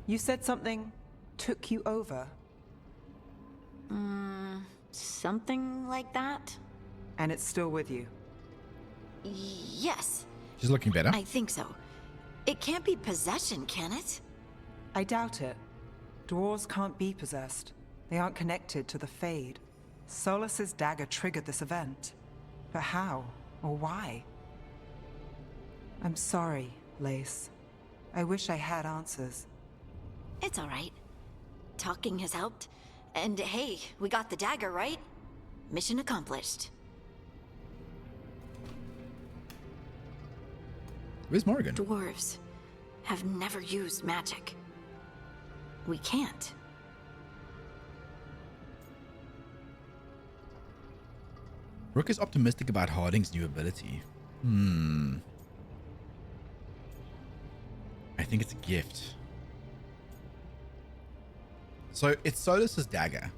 You said something took you over. Something like that? And it's still with you. Yes, She's looking better. I think so. It can't be possession, can it? I doubt it. Dwarves can't be possessed. They aren't connected to the Fade. Solas's dagger triggered this event. But how? Or why? I'm sorry, Lace. I wish I had answers. It's all right. Talking has helped. And hey, we got the dagger, right? Mission accomplished. Where's Morgan? Dwarves have never used magic. We can't. Rook is optimistic about Harding's new ability. I think it's a gift. So it's Solas's dagger.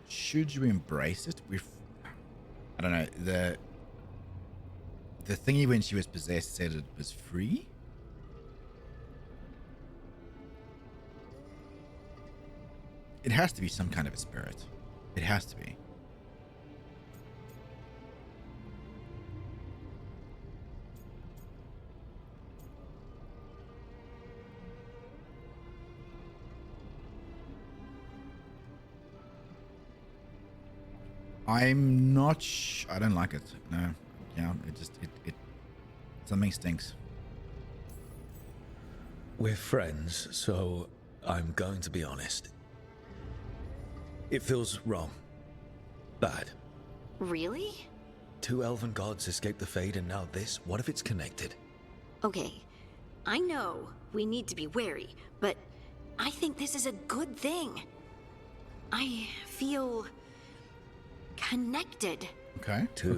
Should you embrace it? I don't know. The thingy when she was possessed said it was free. It has to be some kind of a spirit. It has to be. I'm not I don't like it. No. Yeah, it something stinks. We're friends, so I'm going to be honest. It feels wrong. Bad. Really? 2 elven gods escaped the Fade and now this? What if it's connected? Okay, I know we need to be wary, but I think this is a good thing. I feel connected. Okay. To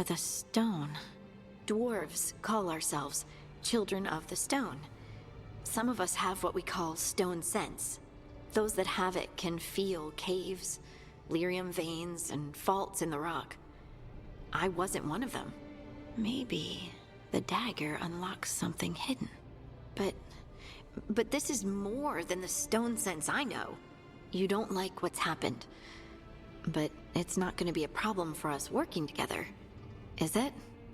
the stone. Dwarves call ourselves children of the stone. Some of us have what we call stone sense. Those that have it can feel caves, lyrium veins, and faults in the rock. I wasn't one of them. Maybe the dagger unlocks something hidden. But this is more than the stone sense I know. You don't like what's happened, but it's not going to be a problem for us working together, is it?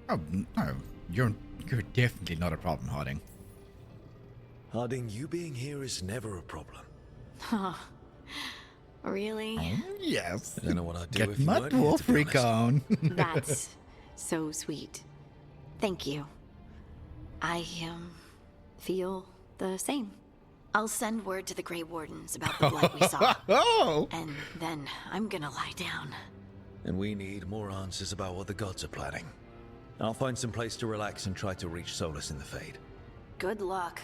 Oh no, you're definitely not a problem, Harding. Harding, you being here is never a problem. Huh. Really? Oh, yes. I don't know what I'd do Get if you my weren't here, dwarf to be freak honest. on. That's so sweet. Thank you. I feel the same. I'll send word to the Grey Wardens about the blood we saw. Oh! And then I'm gonna lie down. And we need more answers about what the gods are planning. I'll find some place to relax and try to reach Solas in the Fade. Good luck.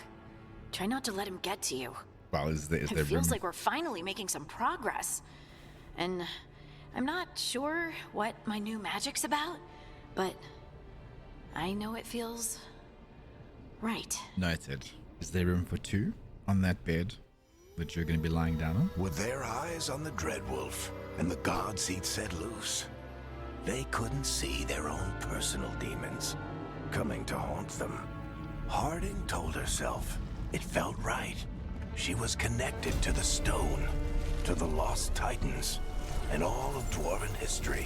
Try not to let him get to you. Well, is there It room? feels like we're finally making some progress. And I'm not sure what my new magic's about, but I know it feels right. Noted. Is there room for 2 on that bed that you're going to be lying down on? With their eyes on the Dreadwolf and the gods he'd set loose, they couldn't see their own personal demons coming to haunt them. Harding told herself it felt right. She was connected to the stone, to the lost titans, and all of dwarven history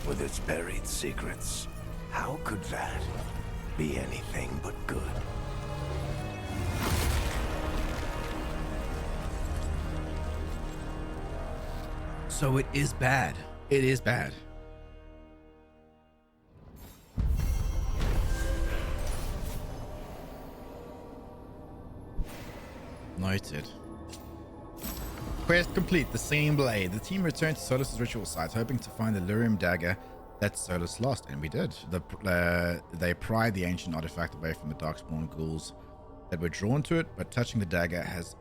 with its buried secrets. How could that be anything but good? So it is bad. It is bad. Noted. Quest complete. The same blade. The team returned to Solas' ritual site, hoping to find the lyrium dagger that Solas lost, and we did. They pried the ancient artifact away from the darkspawn ghouls that were drawn to it, but touching the dagger has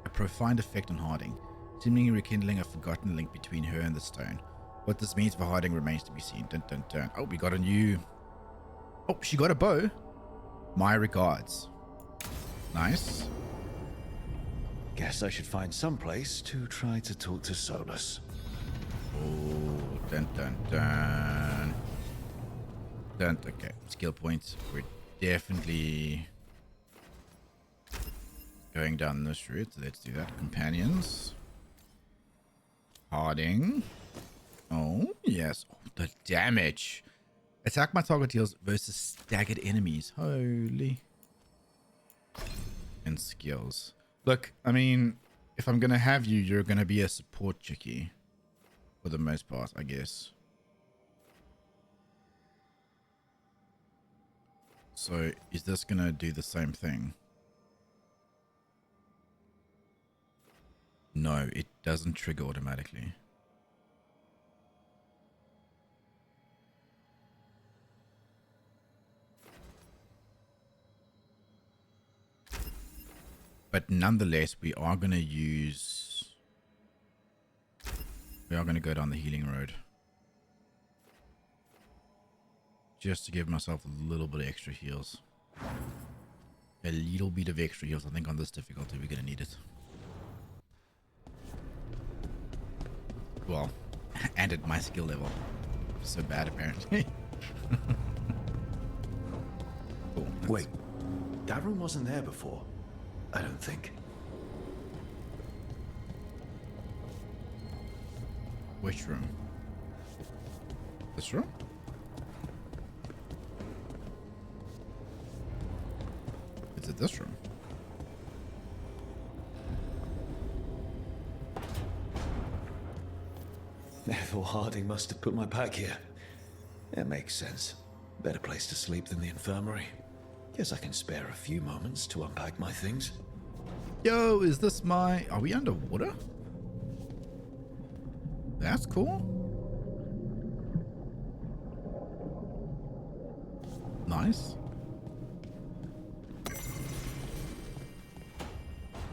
a profound effect on Harding, seemingly rekindling a forgotten link between her and the stone. What this means for Harding remains to be seen. Dun, dun, dun. Oh, we got a new... Oh, she got a bow. My regards. Nice. Guess I should find some place to try to talk to Solas. Oh, Dun dun dun. Dun. Okay, skill points. We're definitely going down this route. Let's do that. Companions. Harding. Oh, yes. Oh, the damage. Attack my target deals versus staggered enemies. Holy. And skills. Look, I mean, if I'm going to have you, you're going to be a support chickie. For the most part, I guess. So, is this going to do the same thing? No, it doesn't trigger automatically. But nonetheless, we are going to go down the healing road. Just to give myself a little bit of extra heals. A little bit of extra heals. I think on this difficulty, we're going to need it. Well, and at my skill level. So bad, apparently. Cool. Wait, Darren wasn't there before? I don't think. Which room? This room? Is it this room? Ethel Harding must have put my pack here. It makes sense. Better place to sleep than the infirmary. Guess I can spare a few moments to unpack my things. Yo, is this my... Are we underwater? That's cool. Nice.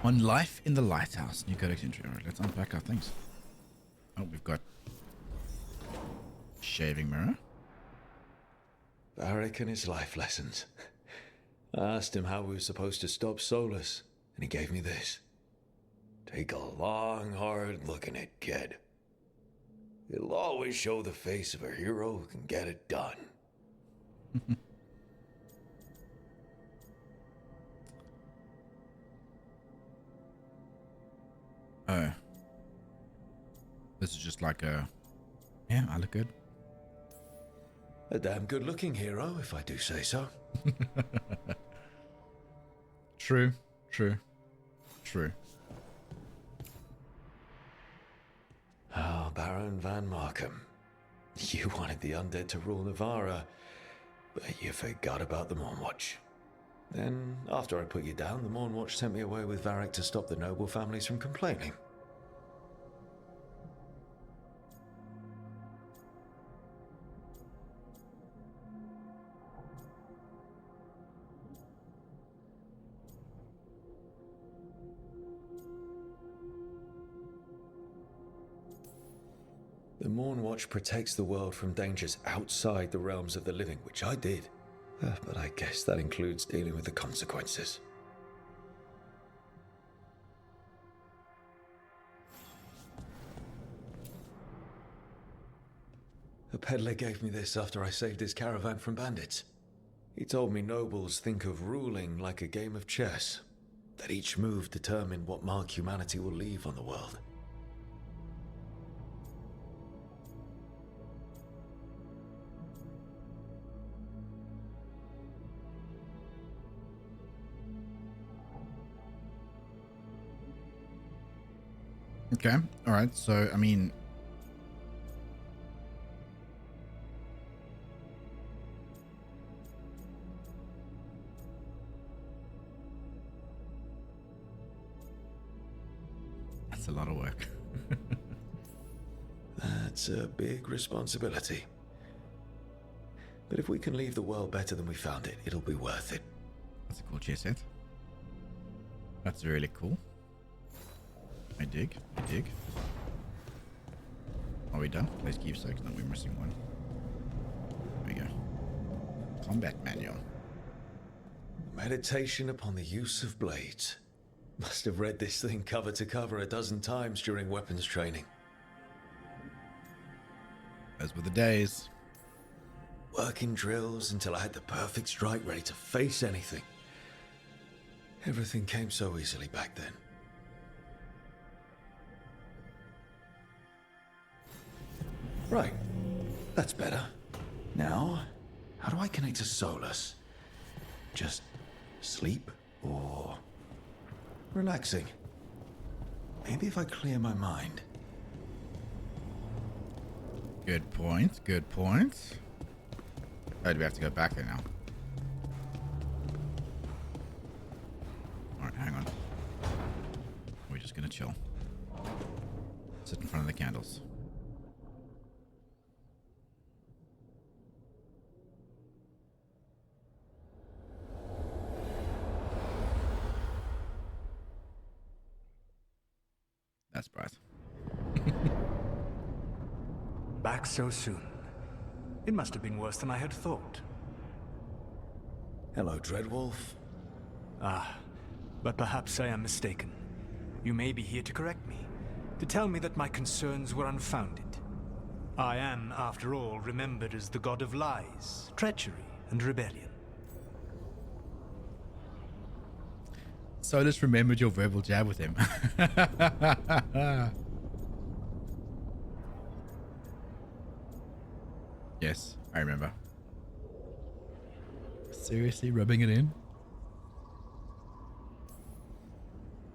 On life in the lighthouse. New codex entry. Alright, let's unpack our things. Oh, we've got... shaving mirror. Varric and his life lessons. I asked him how we were supposed to stop Solas, and he gave me this. Take a long, hard look at it, kid. It'll always show the face of a hero who can get it done. Oh. This is just like a... Yeah, I look good. A damn good-looking hero, if I do say so. True, true, true. Oh, Baron Van Markham. You wanted the undead to rule Navarra, but you forgot about the Mourn Watch. Then, after I put you down, the Mourn Watch sent me away with Varric to stop the noble families from complaining. The Mourn Watch protects the world from dangers outside the realms of the living, which I did. But I guess that includes dealing with the consequences. A peddler gave me this after I saved his caravan from bandits. He told me nobles think of ruling like a game of chess, that each move determines what mark humanity will leave on the world. Okay, alright, so, I mean... That's a lot of work. That's a big responsibility. But if we can leave the world better than we found it, it'll be worth it. That's a cool chess set. That's really cool. I dig, I dig. Are we done? Let's keep seconds. No, we're missing one. There we go. Combat manual. Meditation upon the use of blades. Must have read this thing cover to cover a dozen times during weapons training. Those were the days. Working drills until I had the perfect strike ready to face anything. Everything came so easily back then. Right. That's better. Now, how do I connect to Solas? Just sleep or relaxing? Maybe if I clear my mind. Good point. Good point. Oh, do we have to go back there now? Alright, hang on. We're just gonna chill. Sit in front of the candles. That's bright. Back so soon. It must have been worse than I had thought. Hello, Dreadwolf. Ah, but perhaps I am mistaken. You may be here to correct me, to tell me that my concerns were unfounded. I am, after all, remembered as the god of lies, treachery, and rebellion. Solas remembered your verbal jab with him. Yes, I remember. Seriously, rubbing it in?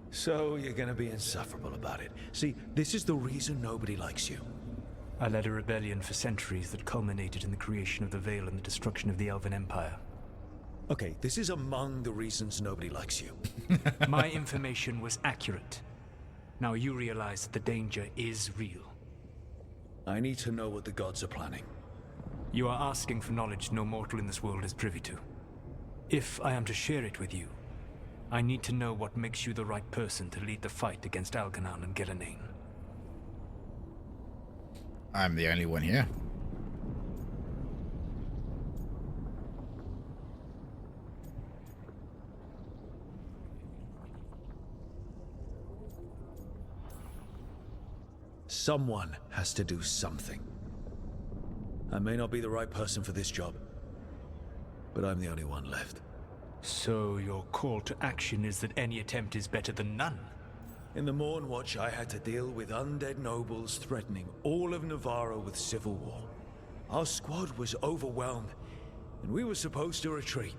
So you're gonna be insufferable about it. See, this is the reason nobody likes you. I led a rebellion for centuries that culminated in the creation of the Veil and the destruction of the Elven Empire. Okay, this is among the reasons nobody likes you. My information was accurate. Now you realize that the danger is real. I need to know what the gods are planning. You are asking for knowledge no mortal in this world is privy to. If I am to share it with you, I need to know what makes you the right person to lead the fight against Algernon and Gillenane. I'm the only one here. Someone has to do something. I may not be the right person for this job, but I'm the only one left. So your call to action is that any attempt is better than none? In the Mourn Watch, I had to deal with undead nobles threatening all of Navarro with civil war. Our squad was overwhelmed, and we were supposed to retreat.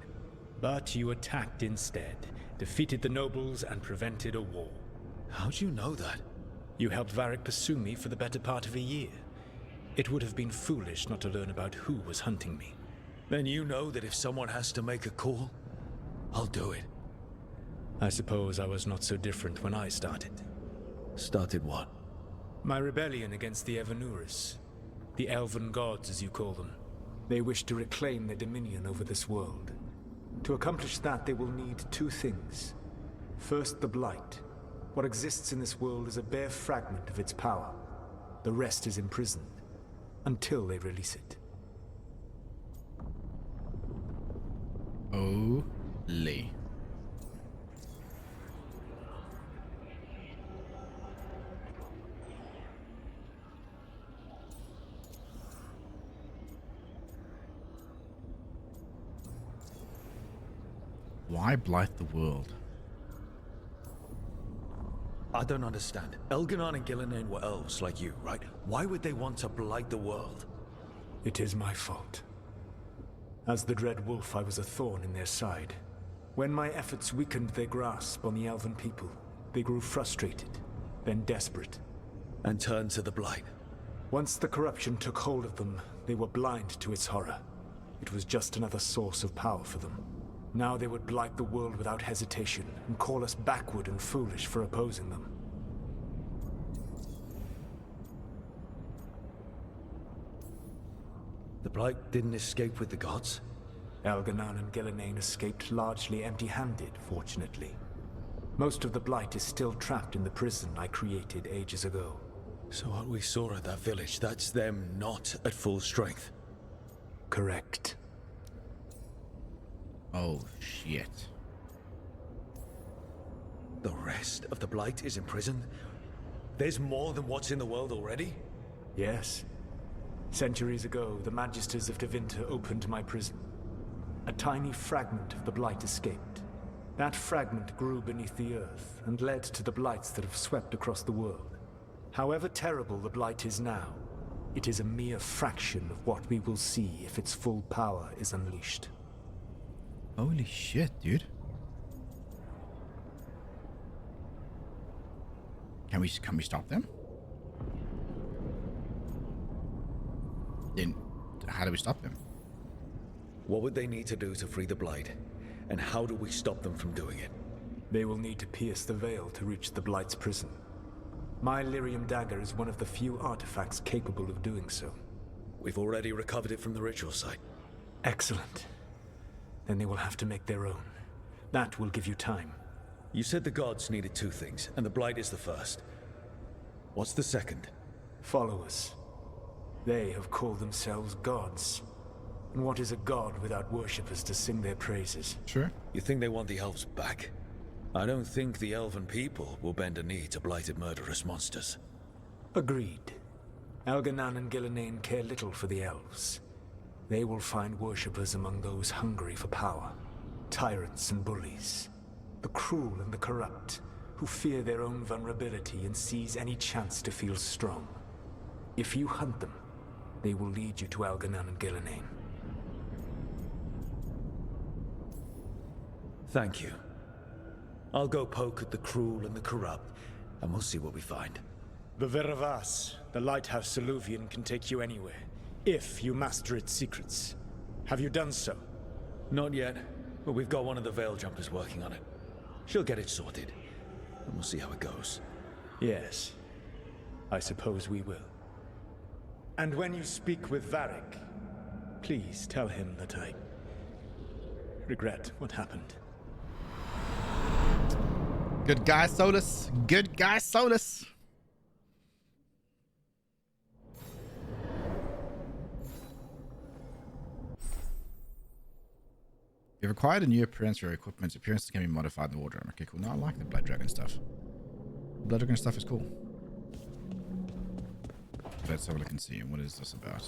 But you attacked instead, defeated the nobles, and prevented a war. How'd you know that? You helped Varric pursue me for the better part of a year. It would have been foolish not to learn about who was hunting me. Then you know that if someone has to make a call, I'll do it. I suppose I was not so different when I started. Started what? My rebellion against the Evanuris. The Elven Gods, as you call them. They wish to reclaim their dominion over this world. To accomplish that, they will need two things. First, the Blight. What exists in this world is a bare fragment of its power. The rest is imprisoned, until they release it. Holy. Why blight the world? I don't understand. Elgernon and Gillenane were elves like you, right? Why would they want to blight the world? It is my fault. As the Dread Wolf, I was a thorn in their side. When my efforts weakened their grasp on the Elven people, they grew frustrated, then desperate. And turned to the Blight. Once the corruption took hold of them, they were blind to its horror. It was just another source of power for them. Now they would blight the world without hesitation, and call us backward and foolish for opposing them. The Blight didn't escape with the gods? Elgernon and Gillenane escaped largely empty-handed, fortunately. Most of the Blight is still trapped in the prison I created ages ago. So what we saw at that village, that's them not at full strength? Correct. Oh, shit. The rest of the Blight is imprisoned? There's more than what's in the world already? Yes. Centuries ago, the Magisters of Tevinter opened my prison. A tiny fragment of the Blight escaped. That fragment grew beneath the earth and led to the Blights that have swept across the world. However terrible the Blight is now, it is a mere fraction of what we will see if its full power is unleashed. Holy shit, dude. Can we stop them? Then how do we stop them? What would they need to do to free the Blight? And how do we stop them from doing it? They will need to pierce the veil to reach the Blight's prison. My lyrium dagger is one of the few artifacts capable of doing so. We've already recovered it from the ritual site. Excellent. Then they will have to make their own. That will give you time. You said the gods needed two things, and the Blight is the first. What's the second? Followers. They have called themselves gods. And what is a god without worshippers to sing their praises? Sure. You think they want the elves back? I don't think the elven people will bend a knee to blighted murderous monsters. Agreed. Elganan and Gillenane care little for the elves. They will find worshippers among those hungry for power. Tyrants and bullies. The cruel and the corrupt, who fear their own vulnerability and seize any chance to feel strong. If you hunt them, they will lead you to Elganan and Gillenane. Thank you. I'll go poke at the cruel and the corrupt, and we'll see what we find. The Veravas, the lighthouse Soluvian, can take you anywhere, if you master its secrets. Have you done so? Not yet, but we've got one of the Veil Jumpers working on it. She'll get it sorted, and we'll see how it goes. Yes. I suppose we will. And when you speak with Varric, please tell him that I regret what happened. Good guy, Solas. Good guy, Solas. You've acquired a new appearance for your equipment. Appearances can be modified in the wardrobe. Okay, cool. Now I like the Blood Dragon stuff. The Blood Dragon stuff is cool. Let's have a look and see. What is this about?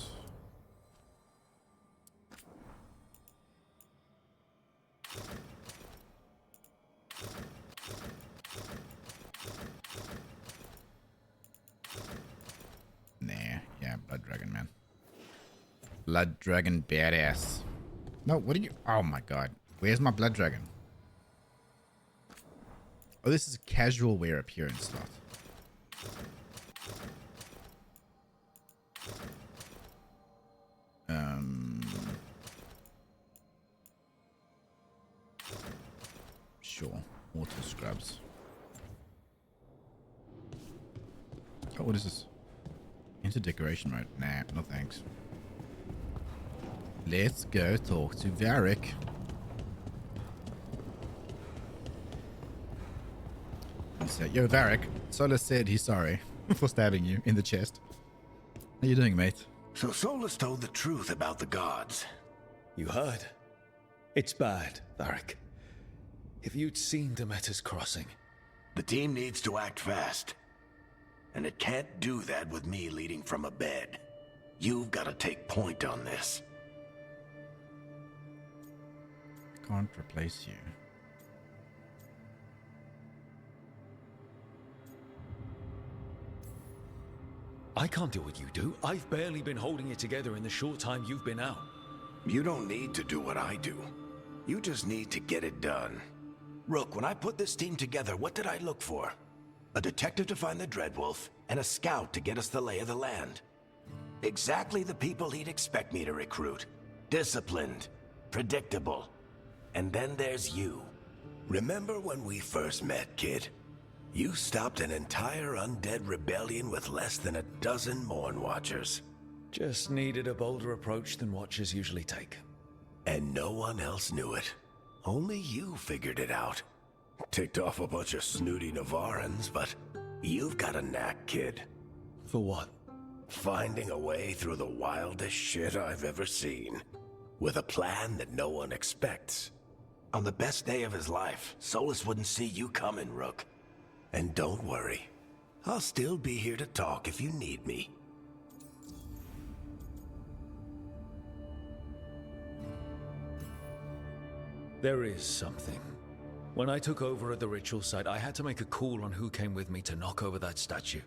Nah, yeah, Blood Dragon, man. Blood Dragon badass. No, what are you? Oh my god. Where's my Blood Dragon? Oh, this is a casual wear appearance slot. Sure. Auto scrubs. Oh, what is this? Enter decoration mode. Nah, no thanks. Let's go talk to Varric. And say, yo, Varric, Solas said he's sorry for stabbing you in the chest. How you doing, mate? So Solas told the truth about the gods. You heard? It's bad, Varric. If you'd seen Demeter's crossing... The team needs to act fast. And it can't do that with me leading from a bed. You've got to take point on this. Can't replace you. I can't do what you do. I've barely been holding it together in the short time you've been out. You don't need to do what I do. You just need to get it done. Rook, when I put this team together, what did I look for? A detective to find the Dreadwolf, and a scout to get us the lay of the land. Exactly the people he'd expect me to recruit. Disciplined, predictable. And then there's you. Remember when we first met, kid? You stopped an entire undead rebellion with less than a dozen Mourn Watchers. Just needed a bolder approach than Watchers usually take. And no one else knew it. Only you figured it out. Ticked off a bunch of snooty Navarrans, but you've got a knack, kid. For what? Finding a way through the wildest shit I've ever seen. With a plan that no one expects. On the best day of his life, Solas wouldn't see you coming, Rook. And don't worry. I'll still be here to talk if you need me. There is something. When I took over at the ritual site, I had to make a call on who came with me to knock over that statue.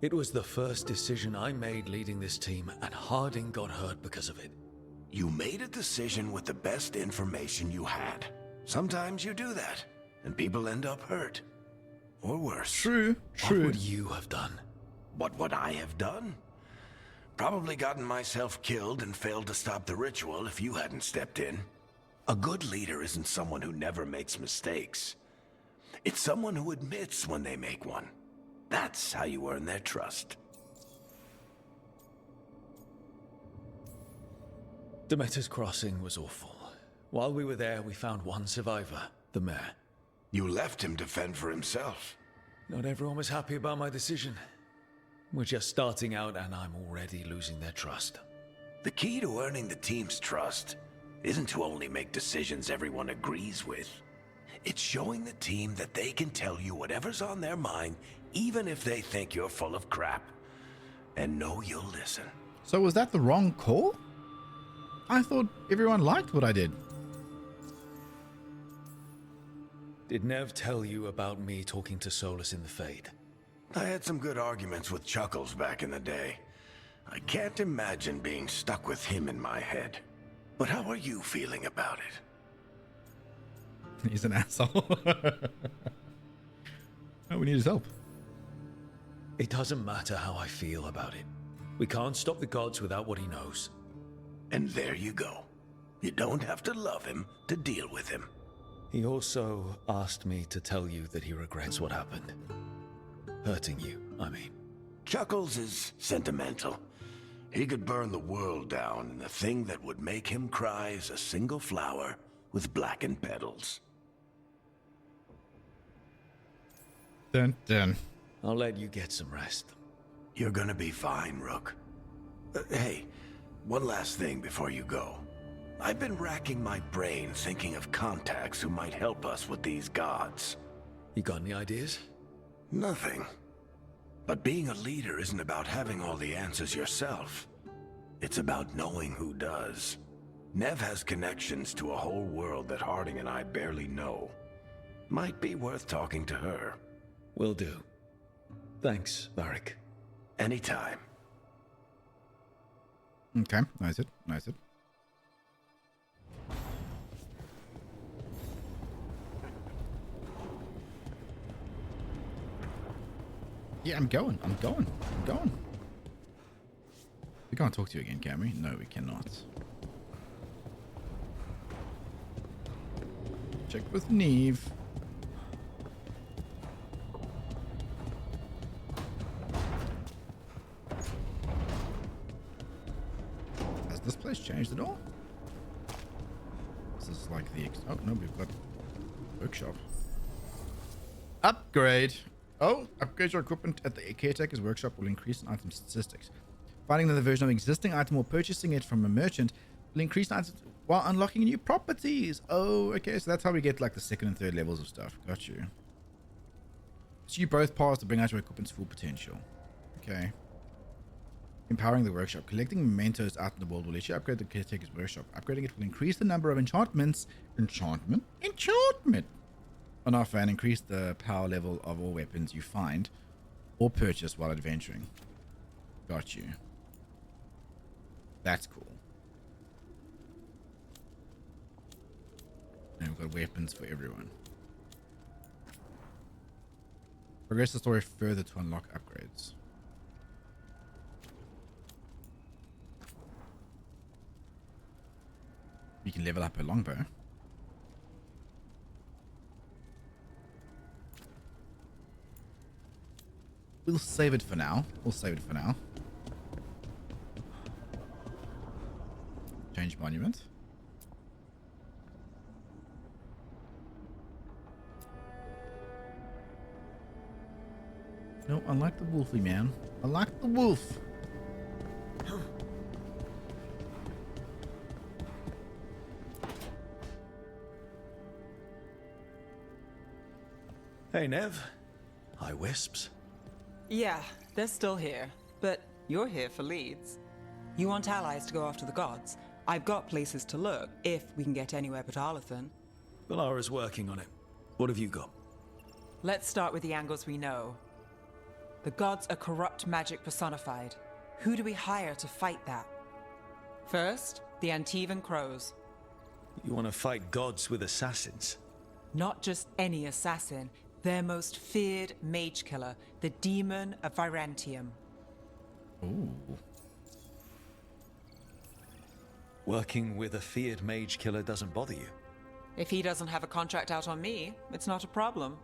It was the first decision I made leading this team, and Harding got hurt because of it. You made a decision with the best information you had. Sometimes you do that, and people end up hurt. Or worse. True. What would you have done? What would I have done? Probably gotten myself killed and failed to stop the ritual if you hadn't stepped in. A good leader isn't someone who never makes mistakes. It's someone who admits when they make one. That's how you earn their trust. Demeter's Crossing was awful. While we were there, we found one survivor, the mayor. You left him to fend for himself. Not everyone was happy about my decision. We're just starting out, and I'm already losing their trust. The key to earning the team's trust isn't to only make decisions everyone agrees with. It's showing the team that they can tell you whatever's on their mind, even if they think you're full of crap. And know you'll listen. So was that the wrong call? I thought everyone liked what I did. Did Nev tell you about me talking to Solas in the Fade? I had some good arguments with Chuckles back in the day. I can't imagine being stuck with him in my head. But how are you feeling about it? He's an asshole. Oh, we need his help. It doesn't matter how I feel about it. We can't stop the gods without what he knows. And there you go. You don't have to love him to deal with him. He also asked me to tell you that he regrets what happened. Hurting you, I mean. Chuckles is sentimental. He could burn the world down, and the thing that would make him cry is a single flower with blackened petals. Dun dun. I'll let you get some rest. You're gonna be fine, Rook. Hey, one last thing before you go. I've been racking my brain thinking of contacts who might help us with these gods. You got any ideas? Nothing. But being a leader isn't about having all the answers yourself. It's about knowing who does. Nev has connections to a whole world that Harding and I barely know. Might be worth talking to her. Will do. Thanks, Varric. Anytime. Okay, nice it. Yeah, I'm going. We can't talk to you again, can we? No, we cannot. Check with Neve. Has this place changed at all? This is like the... Oh, no, we've got workshop. Upgrade. Oh, upgrade your equipment at the caretaker's workshop will increase an item statistics. Finding another version of an existing item or purchasing it from a merchant will increase items while unlocking new properties. Oh, okay, so that's how we get like the second and third levels of stuff. Got you. So you both pass to bring out your equipment's full potential. Okay. Empowering the workshop. Collecting mementos out in the world will let you upgrade the caretaker's workshop. Upgrading it will increase the number of enchantment on offer and increase the power level of all weapons you find or purchase while adventuring. Got you. That's cool. And we've got weapons for everyone. Progress the story further to unlock upgrades. You can level up a longbow. We'll save it for now. Change monument. No, I like the wolfy, man. I like the wolf. Hey, Nev. Hi, Wisps. Yeah, they're still here. But you're here for leads. You want allies to go after the gods? I've got places to look, if we can get anywhere but Arlathan. Valara's working on it. What have you got? Let's start with the angles we know. The gods are corrupt magic personified. Who do we hire to fight that? First, the Antivan Crows. You want to fight gods with assassins? Not just any assassin, their most feared mage killer, the Demon of Virantium. Ooh. Working with a feared mage killer doesn't bother you? If he doesn't have a contract out on me, it's not a problem.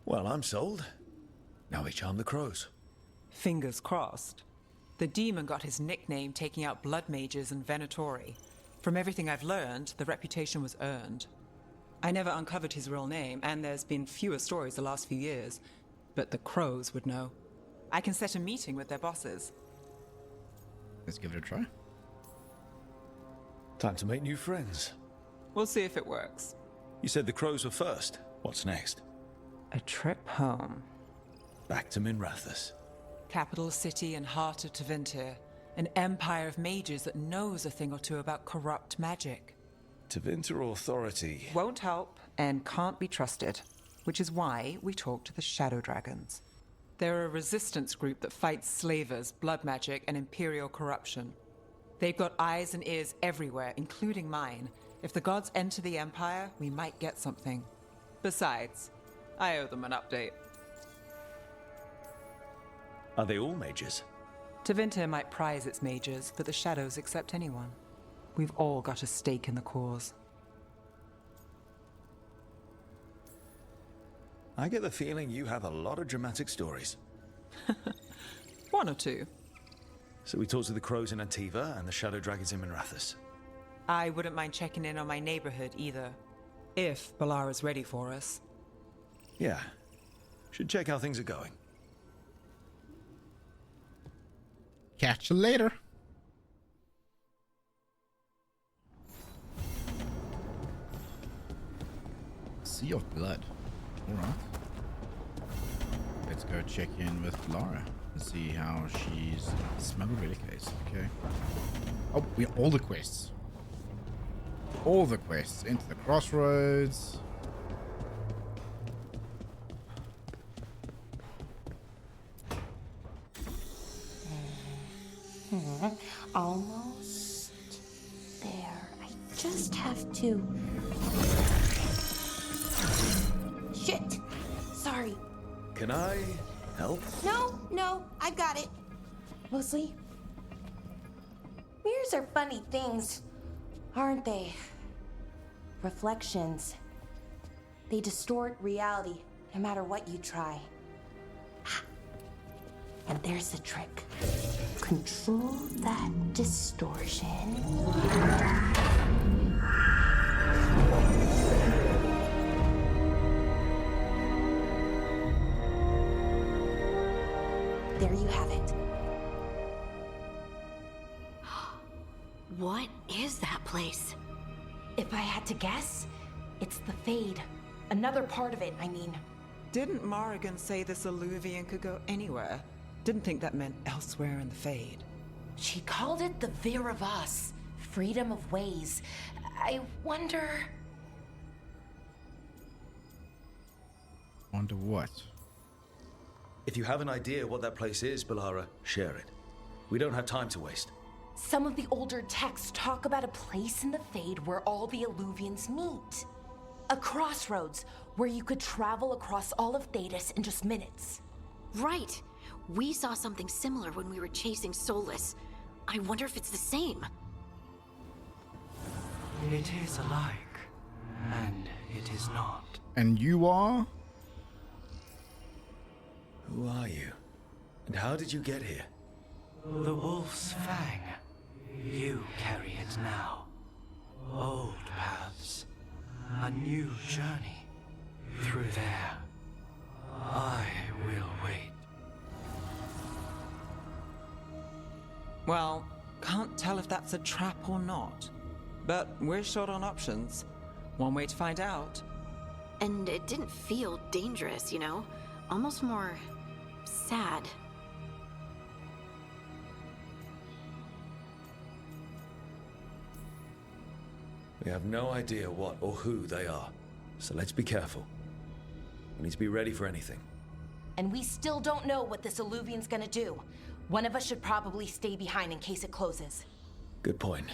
Well, I'm sold. Now we charm the crows. Fingers crossed. The demon got his nickname taking out blood mages and Venatori. From everything I've learned, the reputation was earned. I never uncovered his real name, and there's been fewer stories the last few years, but the crows would know. I can set a meeting with their bosses. Let's give it a try. Time to make new friends. We'll see if it works. You said the crows were first. What's next? A trip home. Back to Minrathous. Capital city and heart of Tevinter. An empire of mages that knows a thing or two about corrupt magic. Tevinter Authority. Won't help and can't be trusted, which is why we talk to the Shadow Dragons. They're a resistance group that fights slavers, blood magic, and imperial corruption. They've got eyes and ears everywhere, including mine. If the gods enter the Empire, we might get something. Besides, I owe them an update. Are they all mages? Tevinter might prize its mages, but the Shadows accept anyone. We've all got a stake in the cause. I get the feeling you have a lot of dramatic stories. One or two. So we talked to the crows in Antiva and the shadow dragons in Minrathous. I wouldn't mind checking in on my neighborhood either. If Balara's ready for us. Yeah. Should check how things are going. Catch you later. Sea of blood. Alright. Let's go check in with Lara and see how she's smuggled relic case. Okay. Oh, all the quests. All the quests. Into the crossroads. Almost there. I just have to. Shit! Sorry. Can I help? No, I've got it. Mostly. Mirrors are funny things, aren't they? Reflections. They distort reality, no matter what you try. And there's the trick. Control that distortion. There you have it. What is that place? If I had to guess, it's the Fade. Another part of it, I mean. Didn't Morrigan say this Alluvian could go anywhere? Didn't think that meant elsewhere in the Fade. She called it the Vir of Us, freedom of ways. I wonder... Wonder what? If you have an idea what that place is, Balara, share it. We don't have time to waste. Some of the older texts talk about a place in the Fade where all the Alluvians meet. A crossroads where you could travel across all of Thedas in just minutes. Right. We saw something similar when we were chasing Solas. I wonder if it's the same. It is alike, and it is not. And you are? Who are you? And how did you get here? The Wolf's Fang. You carry it now. Old paths. A new journey. Through there. I will wait. Well, can't tell if that's a trap or not. But we're short on options. One way to find out. And it didn't feel dangerous, you know? Almost more sad. We have no idea what or who they are, so let's be careful. We need to be ready for anything. And we still don't know what this Alluvian's gonna do. One of us should probably stay behind in case it closes. Good point.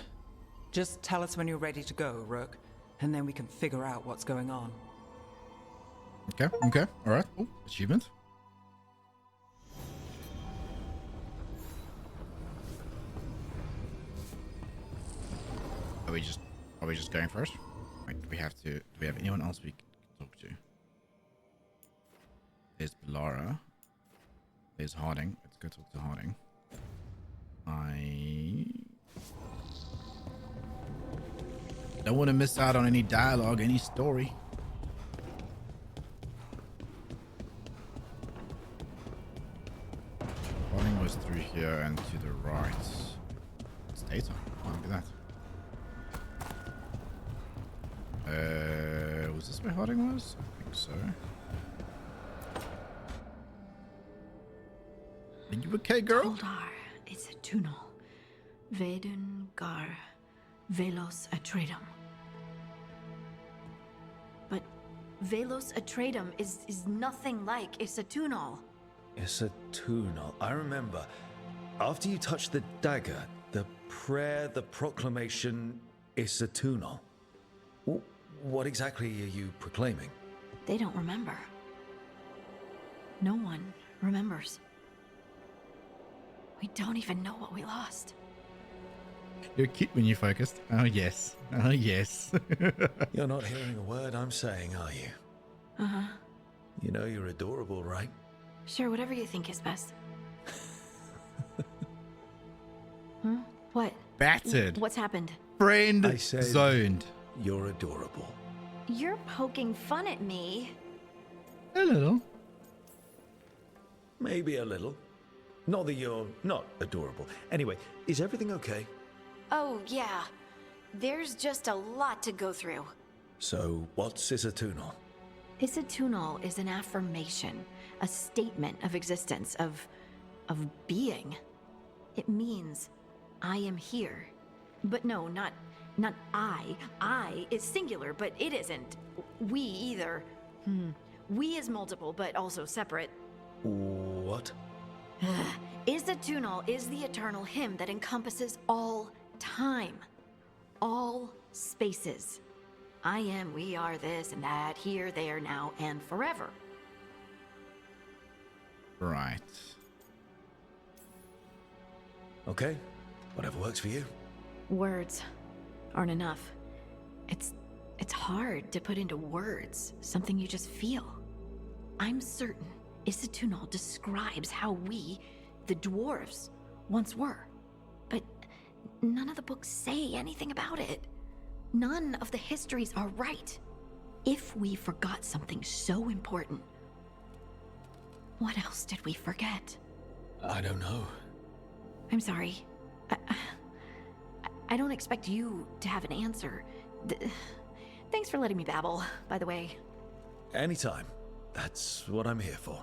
Just tell us when you're ready to go, Rook, and then we can figure out what's going on. Okay, alright. Oh, achievement. Are we just going first? Wait, do we have anyone else we can talk to? There's Lara. There's Harding. Let's go talk to Harding. I don't want to miss out on any dialogue, any story. Harding was through here and to the right. It's daytime. Oh, look at that. Was this where Harding was? I think so. Are you okay, girl? Toldar, it's a tunnel. Veilguard, Velos Atreitum. But Velos Atreitum is nothing like Isatunal. Isatunal. I remember. After you touched the dagger, the prayer, the proclamation, Isatunal. What exactly are you proclaiming? They don't remember. No one remembers. We don't even know what we lost. You're cute when you're focused. Oh, yes. Oh, yes. You're not hearing a word I'm saying, are you? Uh-huh. You know you're adorable, right? Sure, whatever you think is best. Huh? What? Battered. What's happened? Friend I said zoned. You're adorable. You're poking fun at me. A little. Maybe a little. Not that you're not adorable. Anyway, is everything okay? Oh, yeah. There's just a lot to go through. So, what's Isatunal? Isatunal is an affirmation, a statement of existence, of being. It means, I am here. But no, not I. I is singular, but it isn't. We either. We is multiple, but also separate. What? Isatunal is the eternal hymn that encompasses all time. All spaces. I am, we are, this and that, here, there, now, and forever. Right. Okay. Whatever works for you. Words aren't enough. It's hard to put into words something you just feel. I'm certain Isatunal describes how we, the dwarves, once were. But none of the books say anything about it. None of the histories are right. If we forgot something so important, what else did we forget? I don't know. I'm sorry. I don't expect you to have an answer. Thanks for letting me babble, by the way. Anytime. That's what I'm here for.